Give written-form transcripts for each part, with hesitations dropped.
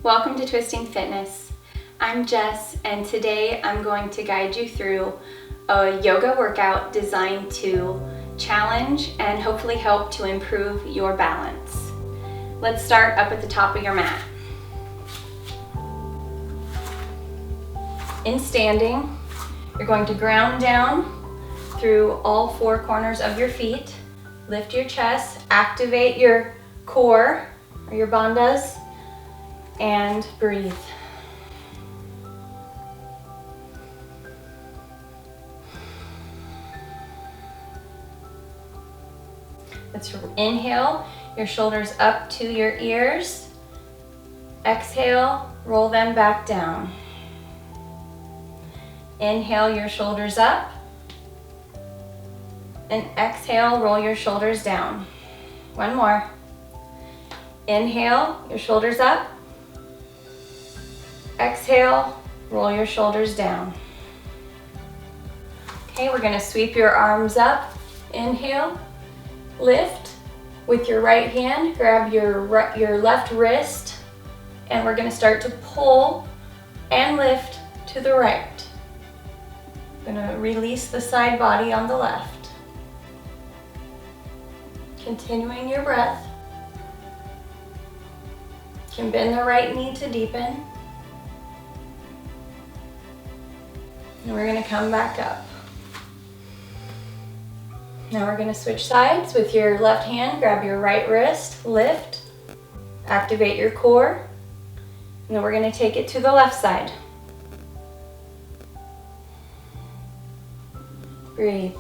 Welcome to Twisting Fitness. I'm Jess, and today I'm going to guide you through a yoga workout designed to challenge and hopefully help to improve your balance. Let's start up at the top of your mat. In standing, you're going to ground down through all four corners of your feet. Lift your chest, activate your core or your bandhas, and breathe. Let's inhale, your shoulders up to your ears. Exhale, roll them back down. Inhale, your shoulders up. And exhale, roll your shoulders down. One more. Inhale, your shoulders up. Exhale, roll your shoulders down. Okay, we're gonna sweep your arms up. Inhale, lift. With your right hand, grab your left wrist, and we're gonna start to pull and lift to the right. I'm gonna release the side body on the left. Continuing your breath. You can bend the right knee to deepen. And we're gonna come back up. Now we're gonna switch sides. With your left hand, grab your right wrist, lift, activate your core, and then we're gonna take it to the left side. Breathe.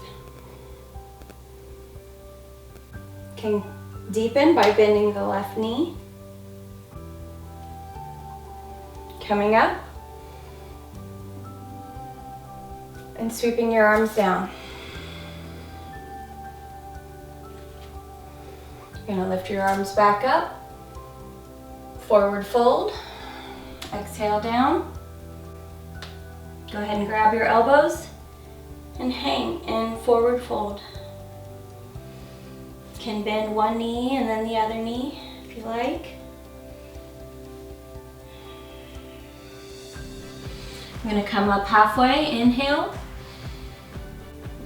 Can deepen by bending the left knee. Coming up. And sweeping your arms down. You're gonna lift your arms back up. Forward fold. Exhale down. Go ahead and grab your elbows and hang in forward fold. You can bend one knee and then the other knee if you like. I'm gonna come up halfway, inhale.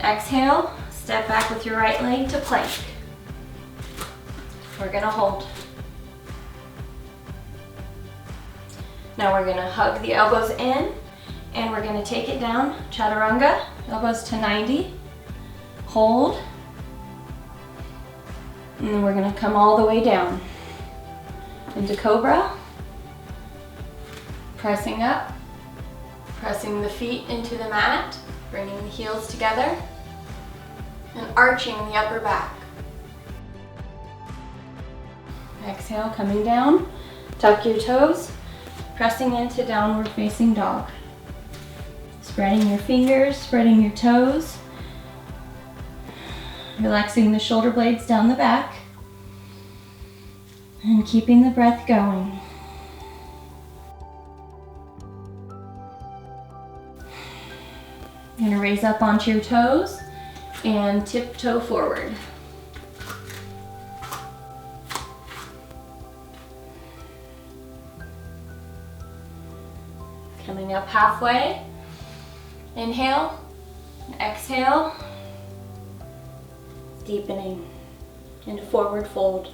Exhale, step back with your right leg to plank. We're gonna hold. Now we're gonna hug the elbows in and we're gonna take it down, chaturanga, elbows to 90. Hold. And then we're gonna come all the way down into Cobra. Pressing up, pressing the feet into the mat, bringing the heels together, and arching the upper back. Exhale, coming down, tuck your toes, pressing into downward facing dog. Spreading your fingers, spreading your toes, relaxing the shoulder blades down the back, and keeping the breath going. You're gonna raise up onto your toes and tiptoe forward. Coming up halfway. Inhale, and exhale. Deepening into forward fold.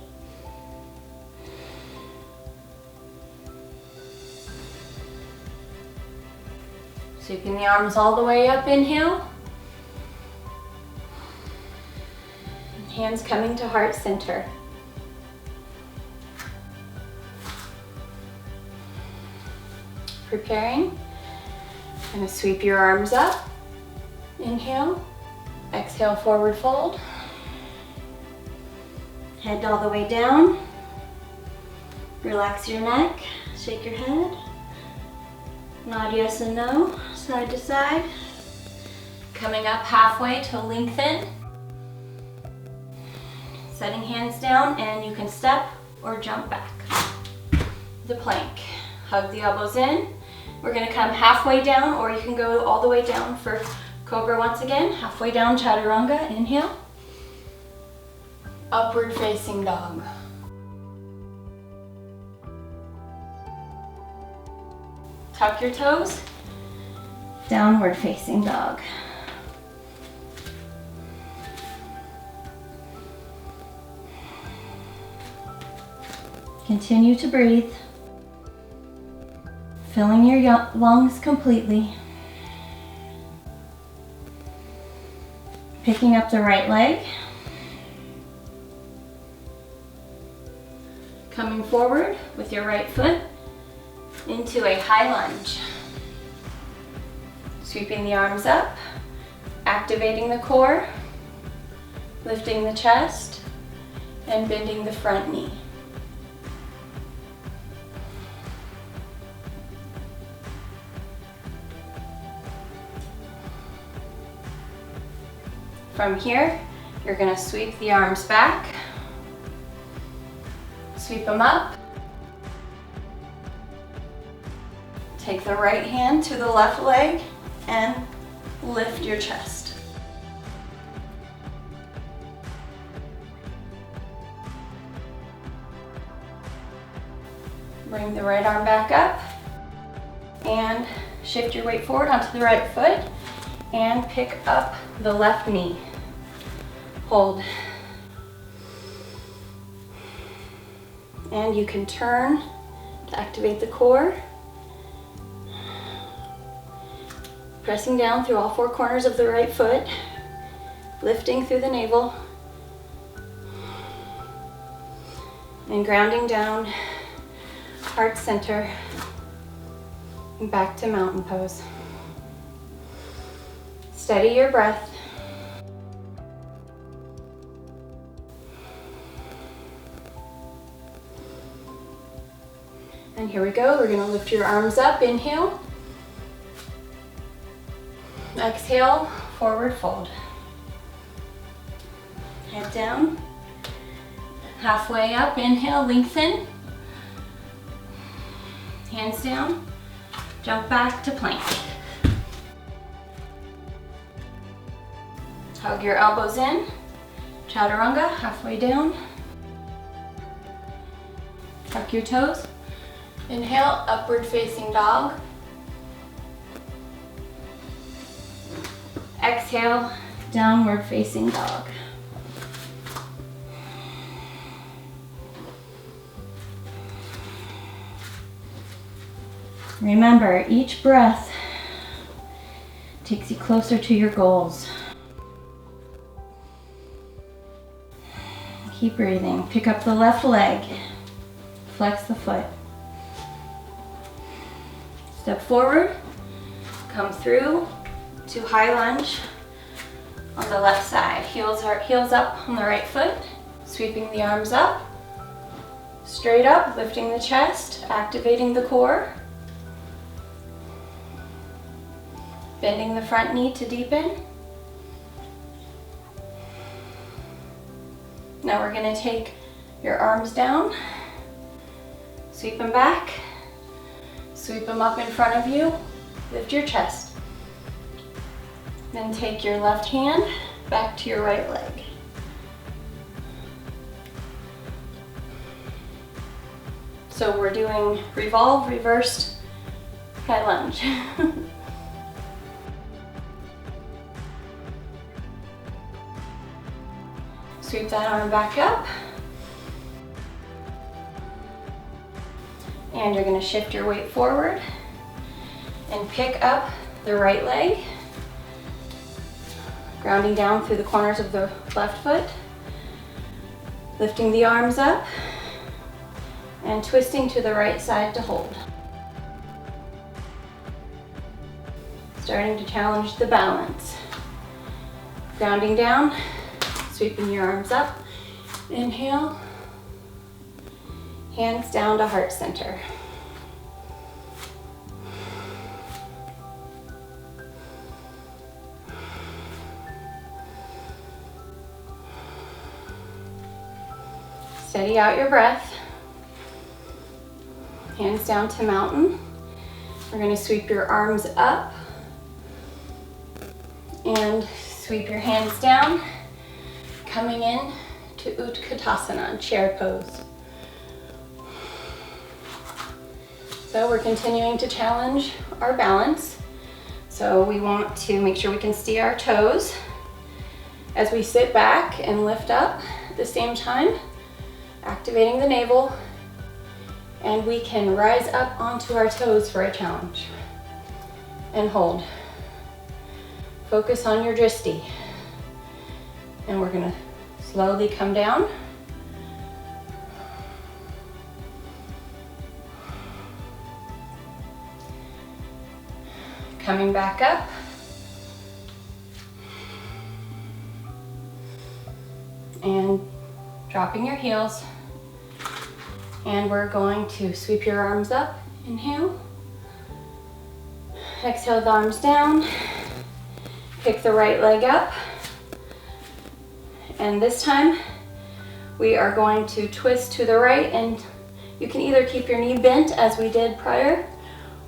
Sweeping the arms all the way up, inhale. Hands coming to heart center. Preparing. I'm going to sweep your arms up. Inhale. Exhale, forward fold. Head all the way down. Relax your neck. Shake your head. Nod yes and no, side to side. Coming up halfway to lengthen. Setting hands down, and you can step or jump back. The plank. Hug the elbows in. We're gonna come halfway down, or you can go all the way down for Cobra once again. Halfway down, chaturanga, inhale. Upward facing dog. Tuck your toes. Downward facing dog. Continue to breathe, filling your lungs completely. Picking up the right leg. Coming forward with your right foot into a high lunge. Sweeping the arms up, activating the core, lifting the chest, and bending the front knee. From here, you're going to sweep the arms back, sweep them up. Take the right hand to the left leg and lift your chest. Bring the right arm back up and shift your weight forward onto the right foot and pick up the left knee. Hold. And you can turn to activate the core. Pressing down through all four corners of the right foot, lifting through the navel, and grounding down, heart center, and back to mountain pose. Steady your breath. And here we go, we're gonna lift your arms up, inhale. Exhale, forward fold. Head down. Halfway up, inhale, lengthen. Hands down. Jump back to plank. Hug your elbows in. Chaturanga, halfway down. Tuck your toes. Inhale, upward facing dog. Exhale, downward facing dog. Remember, each breath takes you closer to your goals. Keep breathing. Pick up the left leg. Flex the foot. Step forward. Come through to high lunge on the left side. Heels up on the right foot. Sweeping the arms up. Straight up, lifting the chest, activating the core. Bending the front knee to deepen. Now we're going to take your arms down, sweep them back, sweep them up in front of you, lift your chest. Then take your left hand back to your right leg. So we're doing revolve, reversed, high lunge. Sweep that arm back up. And you're going to shift your weight forward and pick up the right leg, grounding down through the corners of the left foot, lifting the arms up and twisting to the right side to hold. Starting to challenge the balance. Grounding down. Sweeping your arms up. Inhale. Hands down to heart center. Steady out your breath. Hands down to mountain. We're going to sweep your arms up and sweep your hands down. Coming in to Utkatasana, chair pose. So we're continuing to challenge our balance. So we want to make sure we can see our toes as we sit back and lift up at the same time, activating the navel, and we can rise up onto our toes for a challenge and hold. Focus on your dristi. And we're gonna slowly come down. Coming back up. And dropping your heels. And we're going to sweep your arms up. Inhale. Exhale the arms down. Pick the right leg up. And this time we are going to twist to the right, and you can either keep your knee bent as we did prior,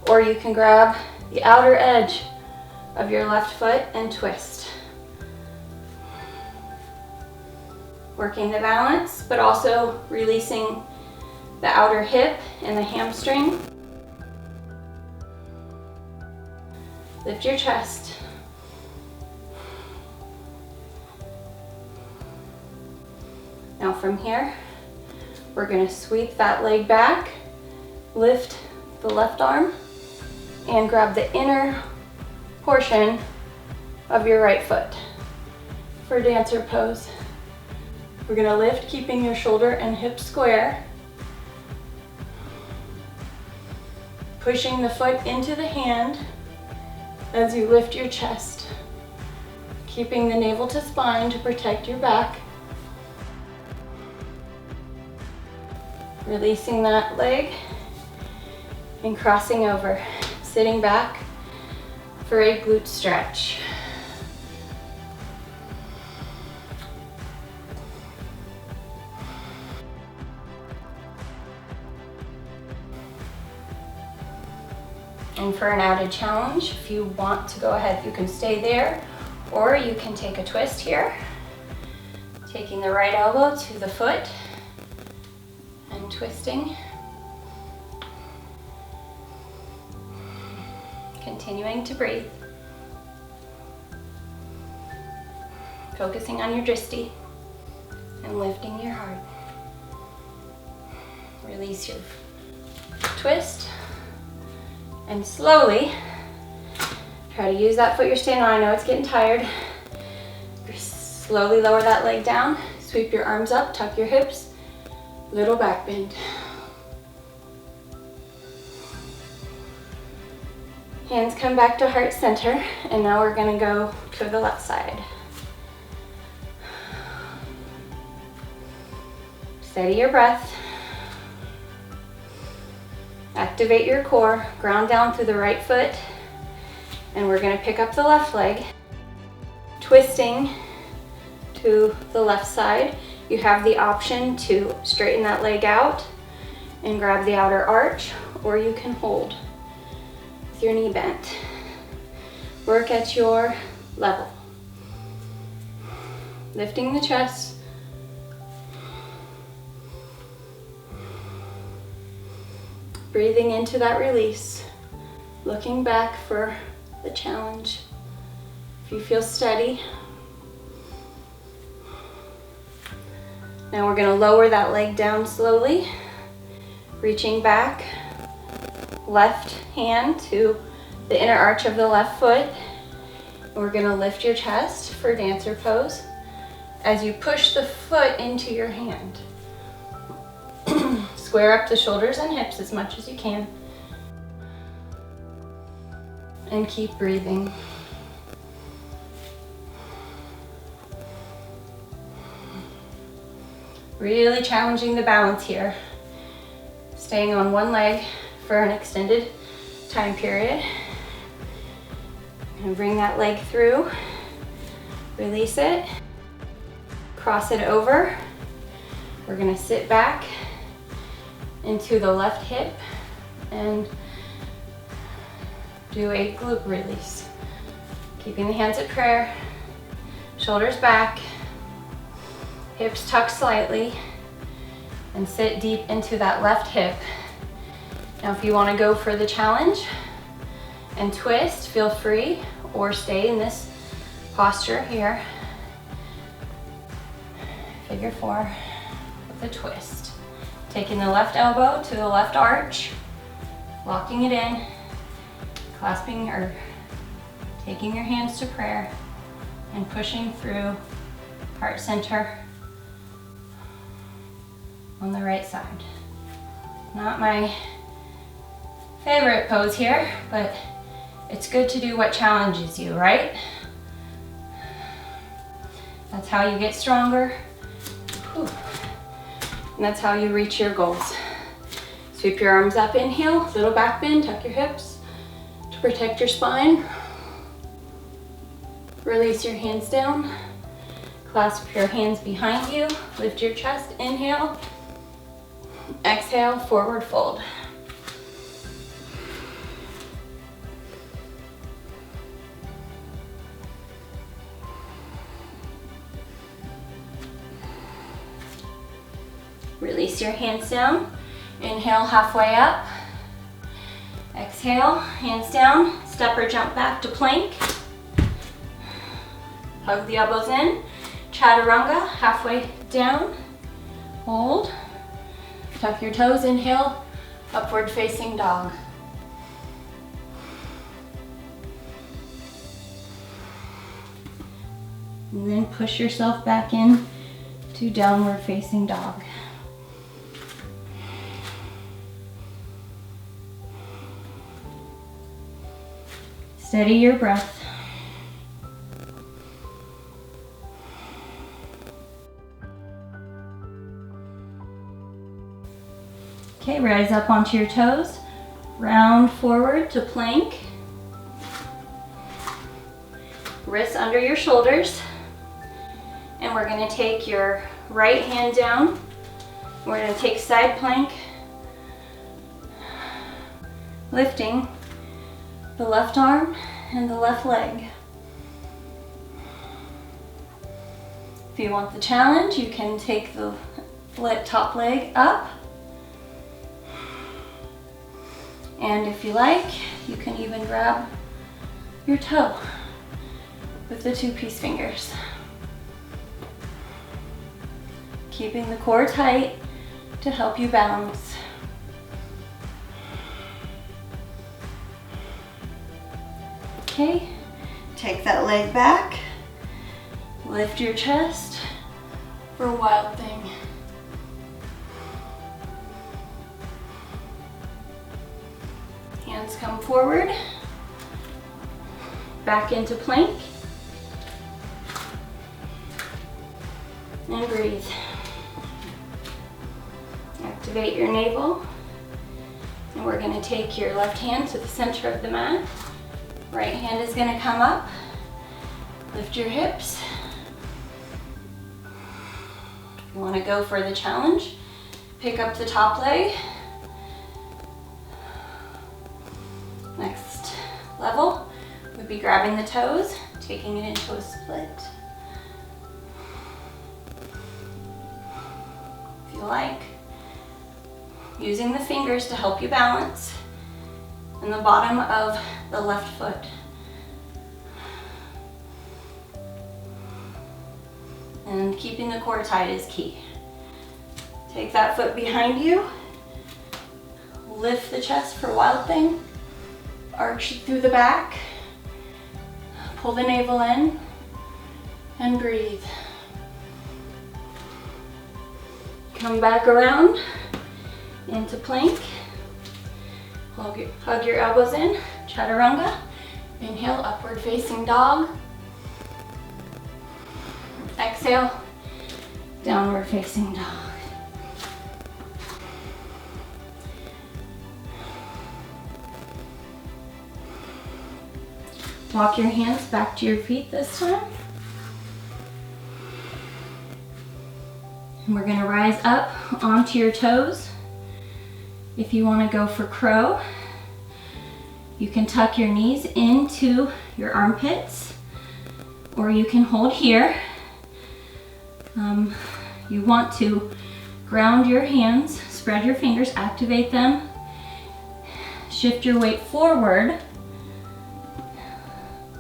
or you can grab the outer edge of your left foot and twist. Working the balance, but also releasing the outer hip and the hamstring. Lift your chest. Now from here, we're going to sweep that leg back, lift the left arm, and grab the inner portion of your right foot for dancer pose. We're going to lift, keeping your shoulder and hip square, pushing the foot into the hand as you lift your chest, keeping the navel to spine to protect your back. Releasing that leg and crossing over, sitting back for a glute stretch. And for an added challenge, if you want to go ahead, you can stay there, or you can take a twist here, taking the right elbow to the foot, twisting, continuing to breathe, focusing on your dristi and lifting your heart. Release your twist and slowly try to use that foot you're standing on. I know it's getting tired. Slowly lower that leg down, sweep your arms up, tuck your hips, little back bend. Hands come back to heart center, and now we're going to go to the left side. Steady your breath. Activate your core, ground down through the right foot, and we're going to pick up the left leg, twisting to the left side. You have the option to straighten that leg out and grab the outer arch, or you can hold with your knee bent. Work at your level. Lifting the chest. Breathing into that release. Looking back for the challenge. If you feel steady. Now we're going to lower that leg down slowly, reaching back, left hand to the inner arch of the left foot. We're going to lift your chest for dancer pose as you push the foot into your hand. Square up the shoulders and hips as much as you can. And keep breathing. Really challenging the balance here. Staying on one leg for an extended time period. And bring that leg through. Release it. Cross it over. We're going to sit back into the left hip and do a glute release. Keeping the hands at prayer, shoulders back, hips tucked slightly, and sit deep into that left hip Now if you want to go for the challenge and twist, feel free, or stay in this posture here. Figure 4 with a twist. Taking the left elbow to the left arch, locking it in, clasping or taking your hands to prayer and pushing through heart center on the right side. Not my favorite pose here, but it's good to do what challenges you, right? That's how you get stronger. Whew. And that's how you reach your goals. Sweep your arms up, inhale, little back bend, tuck your hips to protect your spine. Release your hands down. Clasp your hands behind you. Lift your chest, inhale. Exhale, forward fold. Release your hands down. Inhale, halfway up. Exhale, hands down. Step or jump back to plank. Hug the elbows in. Chaturanga, halfway down. Hold. Tuck your toes, inhale. Upward facing dog. And then push yourself back in to downward facing dog. Steady your breath. Okay, rise up onto your toes. Round forward to plank. Wrists under your shoulders. And we're gonna take your right hand down. We're gonna take side plank, lifting the left arm and the left leg. If you want the challenge, you can take the top leg up. And if you like, you can even grab your toe with the 2-piece fingers. Keeping the core tight to help you balance. Okay, take that leg back, lift your chest for Wild Thing. Hands come forward, back into plank, and breathe. Activate your navel, and we're going to take your left hand to the center of the mat. Right hand is going to come up, lift your hips. If you want to go for the challenge, pick up the top leg. Next level would be grabbing the toes, taking it into a split. If you like, using the fingers to help you balance, and the bottom of the left foot. And keeping the core tight is key. Take that foot behind you, lift the chest for Wild Thing, arch through the back, pull the navel in, and breathe. Come back around into plank. Hug your elbows in, chaturanga. Inhale, upward facing dog. Exhale, downward facing dog. Walk your hands back to your feet this time. And we're going to rise up onto your toes. If you want to go for crow, you can tuck your knees into your armpits, or you can hold here. You want to ground your hands, spread your fingers, activate them, shift your weight forward.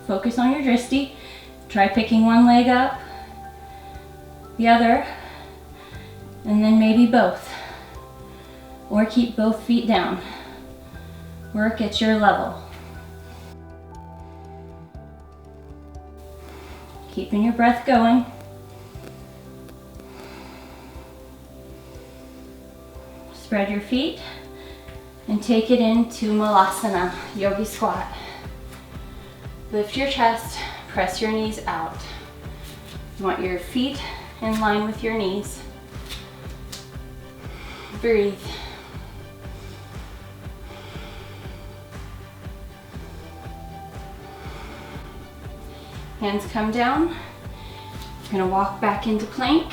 Focus on your dristi. Try picking one leg up, the other, and then maybe both. Or keep both feet down. Work at your level. Keeping your breath going. Spread your feet and take it into Malasana, Yogi Squat. Lift your chest, press your knees out. You want your feet in line with your knees. Breathe. Hands come down. You're gonna walk back into plank.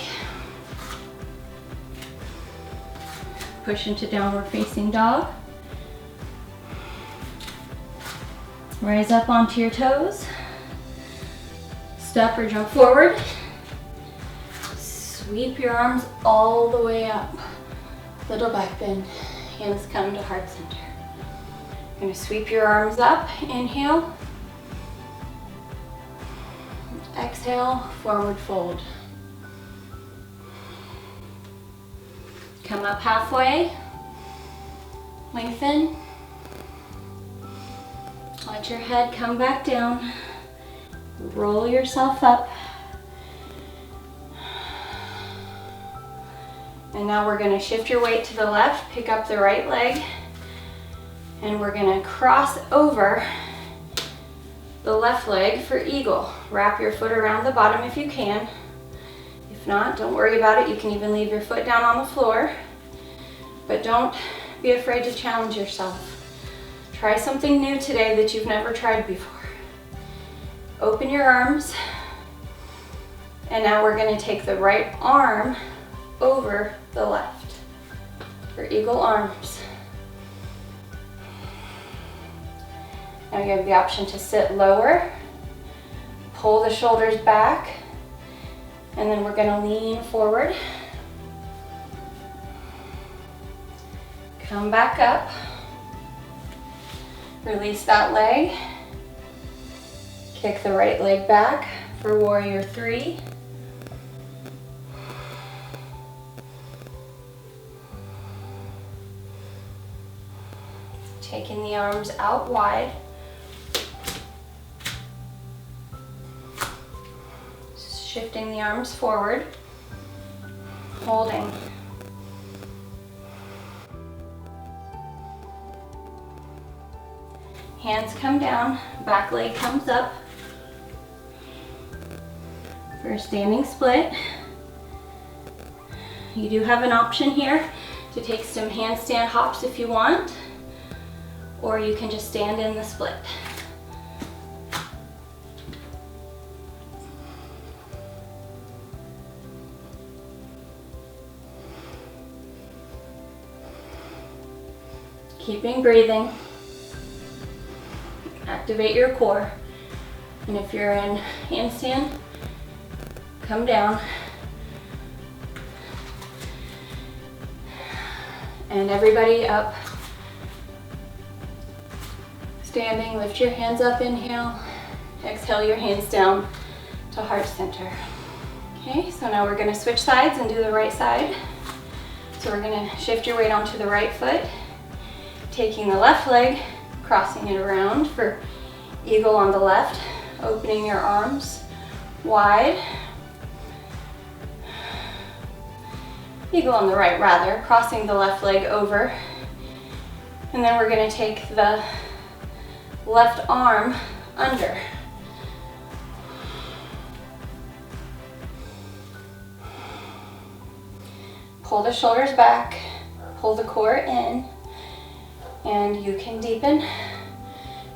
Push into downward facing dog. Rise up onto your toes. Step or jump forward. Sweep your arms all the way up. Little back bend. Hands come to heart center. You're gonna sweep your arms up. Inhale. Exhale, forward fold. Come up halfway. Lengthen. Let your head come back down. Roll yourself up. And now we're going to shift your weight to the left, pick up the right leg, and we're going to cross over the left leg for eagle. Wrap your foot around the bottom if you can. If not, don't worry about it. You can even leave your foot down on the floor. But don't be afraid to challenge yourself. Try something new today that you've never tried before. Open your arms. And now we're going to take the right arm over the left for eagle arms. Now you have the option to sit lower, pull the shoulders back, and then we're going to lean forward. Come back up. Release that leg. Kick the right leg back for warrior three. Taking the arms out wide. Shifting the arms forward. Holding. Hands come down, back leg comes up. For a standing split. You do have an option here to take some handstand hops if you want, or you can just stand in the split. Keeping breathing. Activate your core. And if you're in handstand, come down. And everybody up. Standing, lift your hands up, inhale. Exhale your hands down to heart center. Okay, so now we're gonna switch sides and do the right side. So we're gonna shift your weight onto the right foot, taking the left leg, crossing it around for eagle on the left, opening your arms wide. Eagle on the right rather, crossing the left leg over. And then we're going to take the left arm under. Pull the shoulders back, pull the core in. And you can deepen,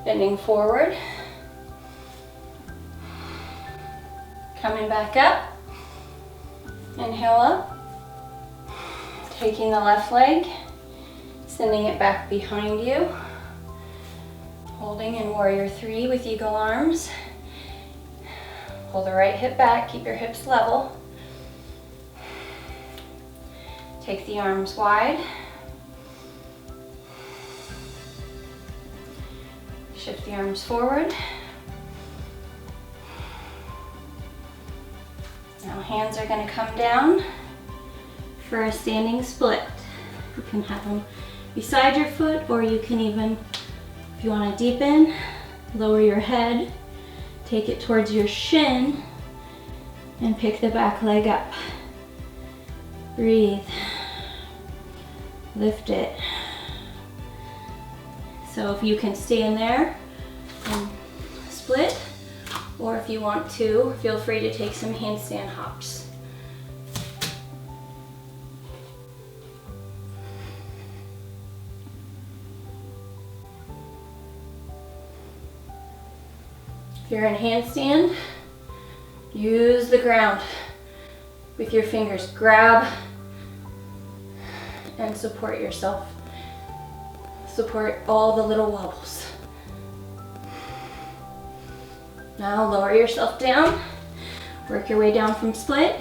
bending forward, coming back up, inhale up, taking the left leg, sending it back behind you, holding in warrior three with eagle arms. Pull the right hip back, keep your hips level. Take the arms wide. Shift the arms forward. Now hands are going to come down for a standing split. You can have them beside your foot, or you can even, if you want to deepen, lower your head, take it towards your shin, and pick the back leg up. Breathe. Lift it. So if you can stay in there and split, or if you want to, feel free to take some handstand hops. If you're in handstand, use the ground with your fingers. Grab and support yourself. Support all the little wobbles. Now lower yourself down. Work your way down from split.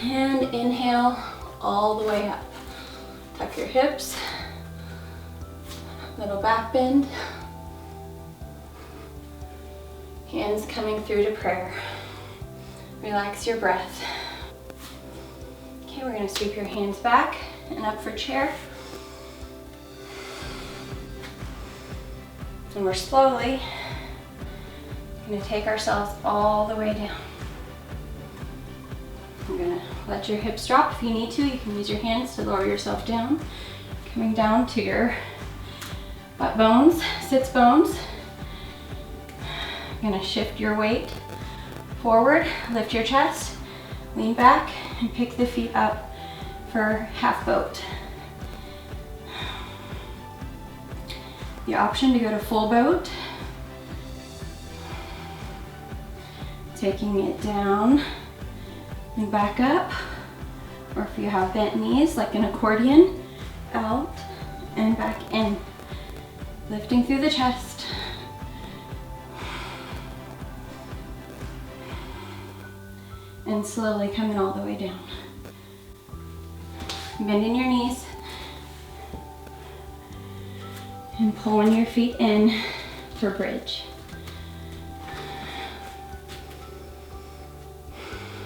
And inhale all the way up. Tuck your hips. Little back bend. Hands coming through to prayer. Relax your breath. Okay, we're going to sweep your hands back and up for chair. And we're slowly going to take ourselves all the way down. You're going to let your hips drop. If you need to, you can use your hands to lower yourself down. Coming down to your butt bones, sits bones. You're going to shift your weight forward, lift your chest, lean back, and pick the feet up for half boat. The option to go to full boat, taking it down and back up, or if you have bent knees like an accordion, out and back in, lifting through the chest. And slowly coming all the way down. Bending your knees and pulling your feet in for bridge.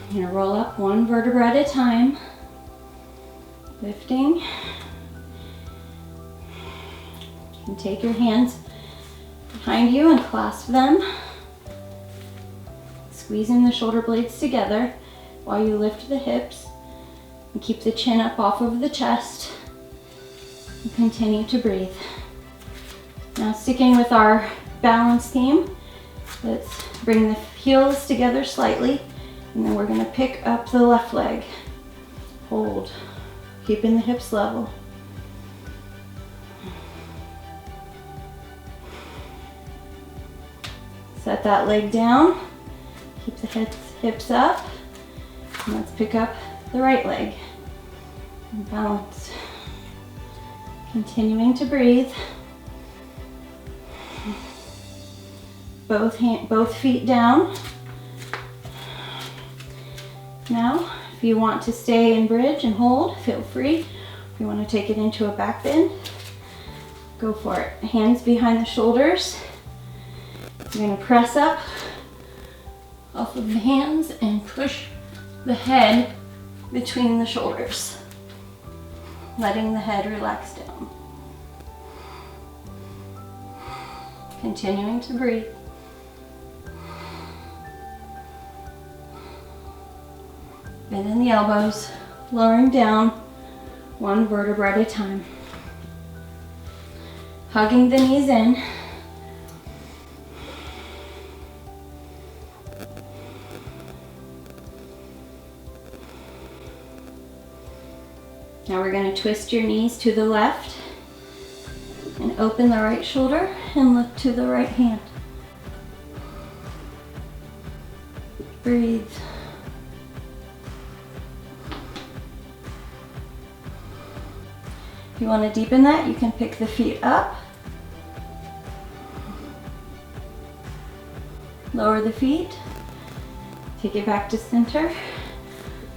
You're gonna roll up one vertebra at a time, lifting. You can take your hands behind you and clasp them, squeezing the shoulder blades together while you lift the hips and keep the chin up off of the chest and continue to breathe. Now, sticking with our balance theme, let's bring the heels together slightly, and then we're going to pick up the left leg. Hold, keeping the hips level. Set that leg down, keep the hips up, and let's pick up the right leg and balance. Continuing to breathe. Both feet down. Now, if you want to stay in bridge and hold, feel free. If you want to take it into a back bend, go for it. Hands behind the shoulders. You're going to press up off of the hands and push the head between the shoulders, letting the head relax down. Continuing to breathe. Bending the elbows, lowering down one vertebra at a time. Hugging the knees in. Now we're going to twist your knees to the left and open the right shoulder and look to the right hand. Breathe. If you want to deepen that, you can pick the feet up. Lower the feet. Take it back to center.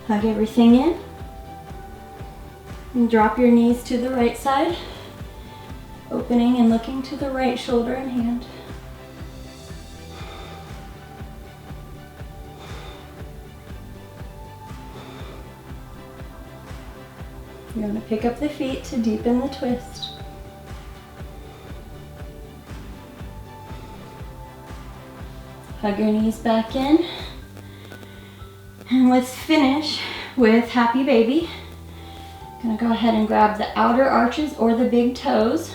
Hug everything in. And drop your knees to the right side. Opening and looking to the right shoulder and hand. You're going to pick up the feet to deepen the twist. Hug your knees back in. And let's finish with Happy Baby. Gonna go ahead and grab the outer arches or the big toes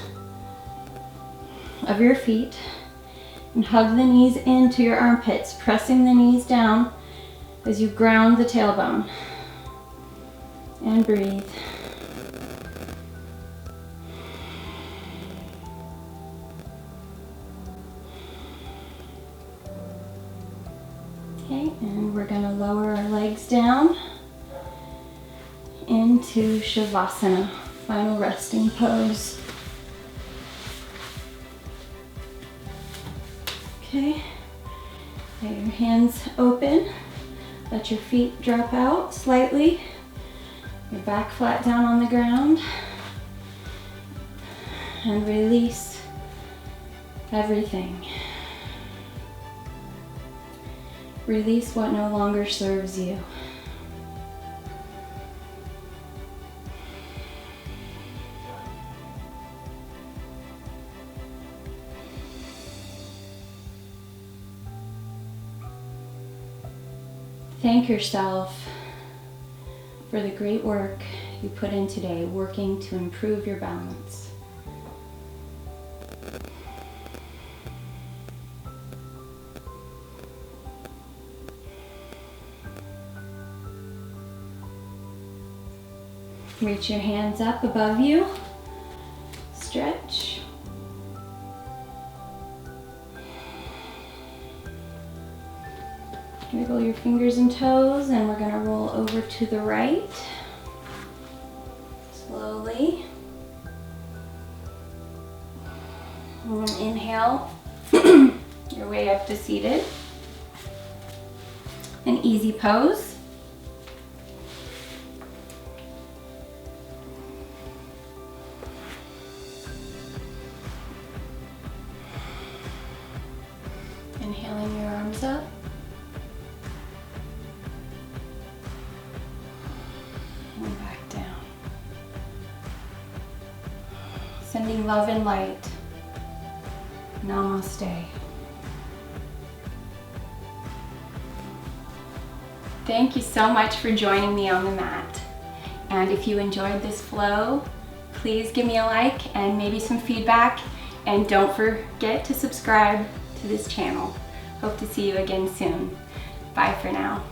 of your feet and hug the knees into your armpits, pressing the knees down as you ground the tailbone. And breathe. Okay, and we're gonna lower our legs down into Shavasana, final resting pose. Okay, let your hands open, let your feet drop out slightly, your back flat down on the ground, and release everything. Release what no longer serves you. Thank yourself for the great work you put in today, working to improve your balance. Reach your hands up above you. Stretch. Wiggle your fingers and toes, and we're going to roll over to the right. Slowly. And inhale your way up to seated. An easy pose. Inhaling your arms up. And back down. Sending love and light. Namaste. Thank you so much for joining me on the mat. And if you enjoyed this flow, please give me a like and maybe some feedback. And don't forget to subscribe to this channel. Hope to see you again soon. Bye for now.